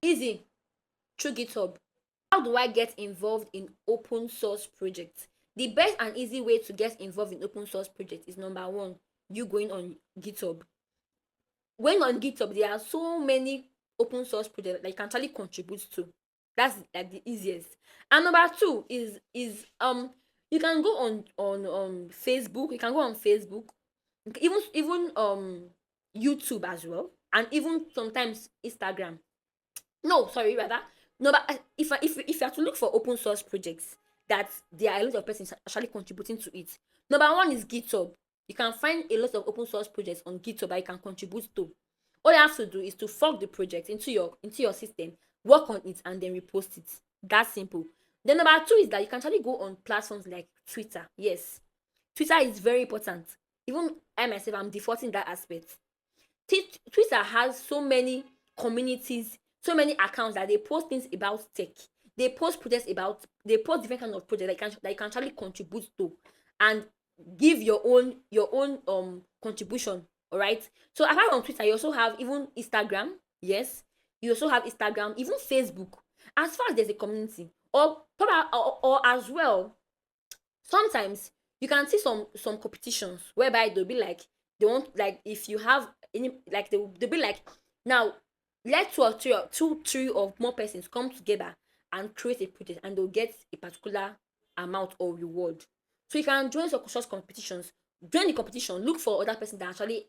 Easy, through GitHub. How do I get involved in open source projects? The best and easy way to get involved in open source projects is number one, you going on GitHub. When on GitHub, there are so many open source projects that you can actually contribute to. That's like the easiest. And number two is you can go on Facebook. You can go on Facebook, even YouTube as well, and even sometimes Instagram. No, sorry, rather. No, but if you have to look for open source projects that there are a lot of persons actually contributing to it, number one is GitHub. You can find a lot of open source projects on GitHub that you can contribute to. All you have to do is to fork the project into your system, work on it, and then repost it. That's simple. Then number two is that you can actually go on platforms like Twitter. Yes, Twitter is very important. Even I myself, I'm defaulting that aspect. Twitter has so many communities, so many accounts that they post things about tech. They post different kind of projects that you can actually contribute to and give your own contribution. All right. So apart from Twitter, you also have even Instagram. Yes, you also have Instagram, even Facebook. As far as there's a community, or as well, sometimes you can see some competitions whereby they'll be like, they want, like, if you have any, like, they'll be like, now let two, three or more persons come together and create a project, and they'll get a particular amount or reward. So you can join such competitions. Join the competition, look for other person that actually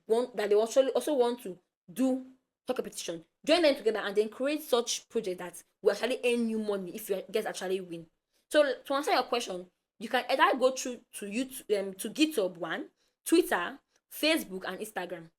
want, that they actually also want to do such competition. Join them together and then create such project that will actually earn you money if you guys actually win. So to answer your question, you can either go through to YouTube, to GitHub one, Twitter, Facebook, and Instagram.